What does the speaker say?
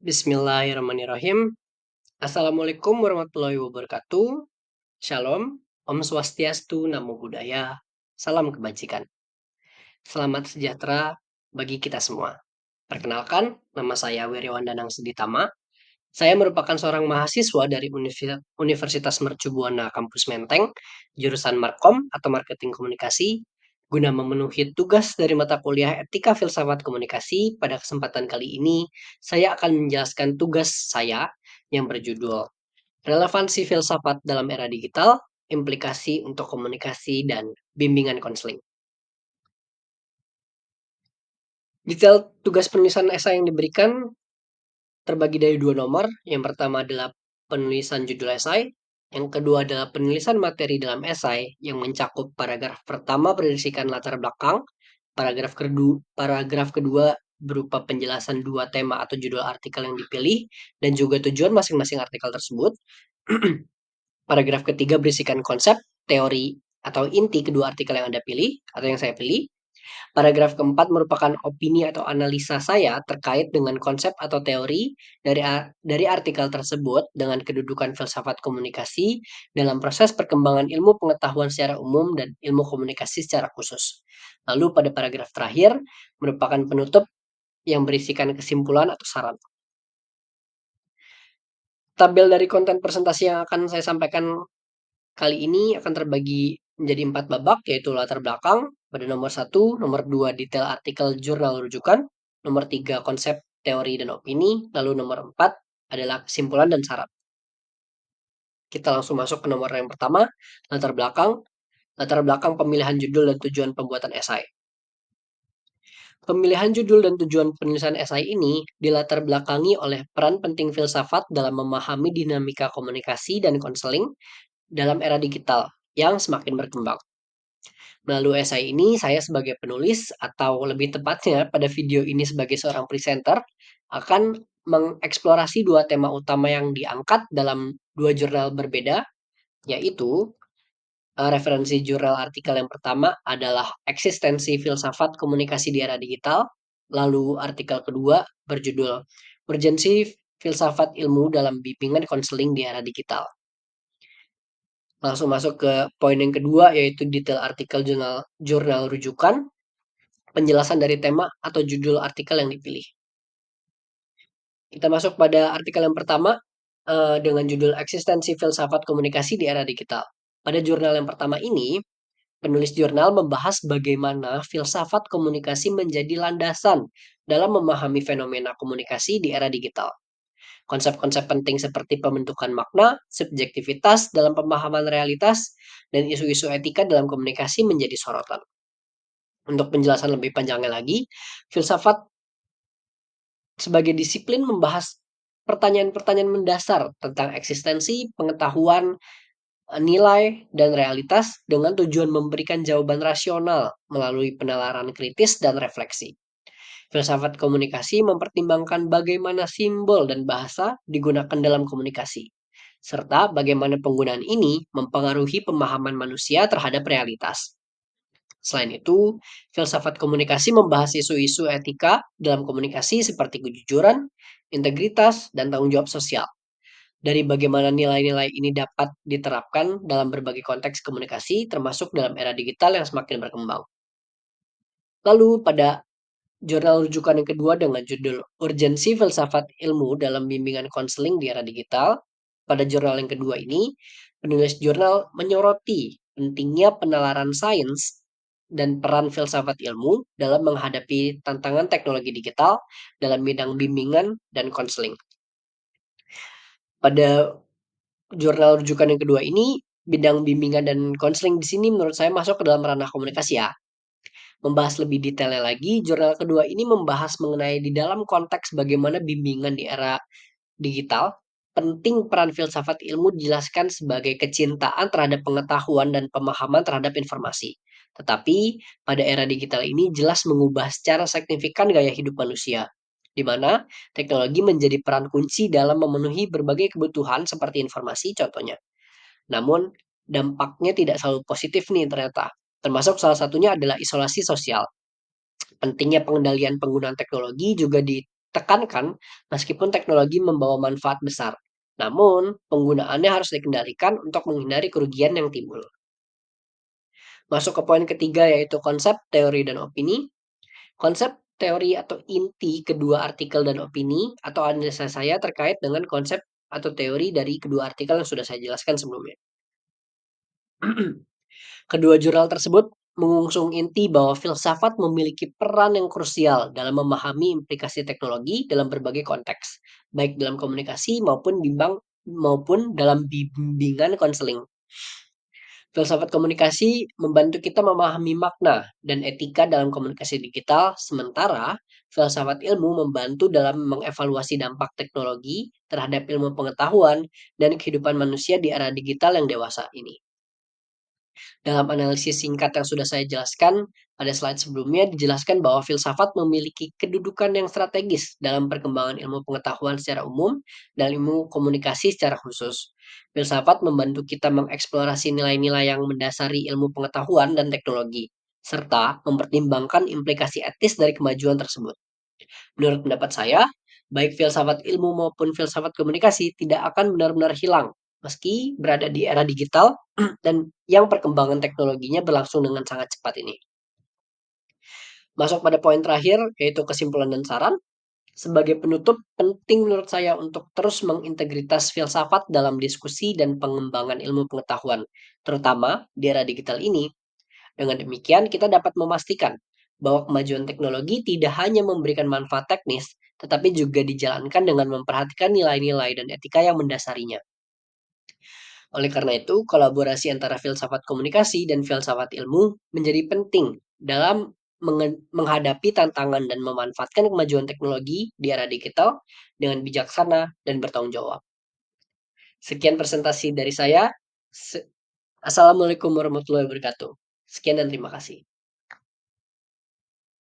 Bismillahirrahmanirrahim. Assalamualaikum warahmatullahi wabarakatuh. Shalom, Om Swastiastu, Namo Buddhaya, salam kebajikan. Selamat sejahtera bagi kita semua. Perkenalkan, nama saya Wiriwan Danang Seditama. Saya merupakan seorang mahasiswa dari Universitas Mercu Buana Kampus Menteng, jurusan Markom atau Marketing Komunikasi. Guna memenuhi tugas dari mata kuliah Etika Filsafat Komunikasi, pada kesempatan kali ini saya akan menjelaskan tugas saya yang berjudul Relevansi Filsafat dalam Era Digital, Implikasi untuk Komunikasi dan Bimbingan Konseling. Detail tugas penulisan esai yang diberikan terbagi dari 2 nomor. Yang pertama adalah penulisan judul esai, yang kedua adalah penulisan materi dalam esai yang mencakup paragraf pertama berisikan latar belakang, paragraf kedua berupa penjelasan 2 tema atau judul artikel yang dipilih dan juga tujuan masing-masing artikel tersebut. Paragraf ketiga berisikan konsep, teori, atau inti kedua artikel yang Anda pilih atau yang saya pilih. Paragraf keempat merupakan opini atau analisa saya terkait dengan konsep atau teori dari artikel tersebut dengan kedudukan filsafat komunikasi dalam proses perkembangan ilmu pengetahuan secara umum dan ilmu komunikasi secara khusus. Lalu pada paragraf terakhir merupakan penutup yang berisikan kesimpulan atau saran. Tabel dari konten presentasi yang akan saya sampaikan kali ini akan terbagi menjadi 4 babak, yaitu latar belakang pada nomor 1, nomor 2 detail artikel jurnal rujukan, nomor 3 konsep, teori, dan opini, lalu nomor 4 adalah kesimpulan dan syarat. Kita langsung masuk ke nomor yang pertama, latar belakang pemilihan judul dan tujuan pembuatan esai. Pemilihan judul dan tujuan penulisan esai ini dilatar belakangi oleh peran penting filsafat dalam memahami dinamika komunikasi dan konseling dalam era digital yang semakin berkembang. Melalui esai ini, saya sebagai penulis, atau lebih tepatnya pada video ini sebagai seorang presenter, akan mengeksplorasi 2 tema utama yang diangkat dalam 2 jurnal berbeda, yaitu referensi jurnal artikel yang pertama adalah Eksistensi Filsafat Komunikasi di Era Digital, lalu artikel kedua berjudul Urgensi Filsafat Ilmu dalam Bimbingan Konseling di Era Digital. Langsung masuk ke poin yang kedua, yaitu detail artikel jurnal rujukan, penjelasan dari tema atau judul artikel yang dipilih. Kita masuk pada artikel yang pertama dengan judul Eksistensi Filsafat Komunikasi di Era Digital. Pada jurnal yang pertama ini, penulis jurnal membahas bagaimana filsafat komunikasi menjadi landasan dalam memahami fenomena komunikasi di era digital. Konsep-konsep penting seperti pembentukan makna, subjektivitas dalam pemahaman realitas, dan isu-isu etika dalam komunikasi menjadi sorotan. Untuk penjelasan lebih panjangnya lagi, filsafat sebagai disiplin membahas pertanyaan-pertanyaan mendasar tentang eksistensi, pengetahuan, nilai, dan realitas dengan tujuan memberikan jawaban rasional melalui penalaran kritis dan refleksi. Filsafat komunikasi mempertimbangkan bagaimana simbol dan bahasa digunakan dalam komunikasi, serta bagaimana penggunaan ini mempengaruhi pemahaman manusia terhadap realitas. Selain itu, filsafat komunikasi membahas isu-isu etika dalam komunikasi seperti kejujuran, integritas, dan tanggung jawab sosial. Dari bagaimana nilai-nilai ini dapat diterapkan dalam berbagai konteks komunikasi, termasuk dalam era digital yang semakin berkembang. Lalu pada jurnal rujukan yang kedua dengan judul Urgensi Filsafat Ilmu dalam Bimbingan Konseling di Era Digital, pada jurnal yang kedua ini, penulis jurnal menyoroti pentingnya penalaran sains dan peran filsafat ilmu dalam menghadapi tantangan teknologi digital dalam bidang bimbingan dan konseling. Pada jurnal rujukan yang kedua ini, bidang bimbingan dan konseling di sini menurut saya masuk ke dalam ranah komunikasi ya. Membahas lebih detailnya lagi, jurnal kedua ini membahas mengenai di dalam konteks bagaimana bimbingan di era digital, penting peran filsafat ilmu dijelaskan sebagai kecintaan terhadap pengetahuan dan pemahaman terhadap informasi. Tetapi, pada era digital ini jelas mengubah secara signifikan gaya hidup manusia, di mana teknologi menjadi peran kunci dalam memenuhi berbagai kebutuhan seperti informasi contohnya. Namun, dampaknya tidak selalu positif nih ternyata. Termasuk salah satunya adalah isolasi sosial. Pentingnya pengendalian penggunaan teknologi juga tekankan meskipun teknologi membawa manfaat besar. Namun, penggunaannya harus dikendalikan untuk menghindari kerugian yang timbul. Masuk ke poin ketiga yaitu konsep, teori, dan opini. Konsep, teori, atau inti kedua artikel dan opini atau analisa saya terkait dengan konsep atau teori dari kedua artikel yang sudah saya jelaskan sebelumnya. Kedua jurnal tersebut mengusung inti bahwa filsafat memiliki peran yang krusial dalam memahami implikasi teknologi dalam berbagai konteks, baik dalam komunikasi maupun dalam bimbingan konseling. Filsafat komunikasi membantu kita memahami makna dan etika dalam komunikasi digital, sementara filsafat ilmu membantu dalam mengevaluasi dampak teknologi terhadap ilmu pengetahuan dan kehidupan manusia di era digital yang dewasa ini. Dalam analisis singkat yang sudah saya jelaskan, pada slide sebelumnya dijelaskan bahwa filsafat memiliki kedudukan yang strategis dalam perkembangan ilmu pengetahuan secara umum dan ilmu komunikasi secara khusus. Filsafat membantu kita mengeksplorasi nilai-nilai yang mendasari ilmu pengetahuan dan teknologi, serta mempertimbangkan implikasi etis dari kemajuan tersebut. Menurut pendapat saya, baik filsafat ilmu maupun filsafat komunikasi tidak akan benar-benar hilang meski berada di era digital dan yang perkembangan teknologinya berlangsung dengan sangat cepat ini. Masuk pada poin terakhir, yaitu kesimpulan dan saran. Sebagai penutup, penting menurut saya untuk terus mengintegritas filsafat dalam diskusi dan pengembangan ilmu pengetahuan, terutama di era digital ini. Dengan demikian, kita dapat memastikan bahwa kemajuan teknologi tidak hanya memberikan manfaat teknis, tetapi juga dijalankan dengan memperhatikan nilai-nilai dan etika yang mendasarinya. Oleh karena itu, kolaborasi antara filsafat komunikasi dan filsafat ilmu menjadi penting dalam menghadapi tantangan dan memanfaatkan kemajuan teknologi di era digital dengan bijaksana dan bertanggung jawab. Sekian presentasi dari saya. Assalamualaikum warahmatullahi wabarakatuh. Sekian dan terima kasih.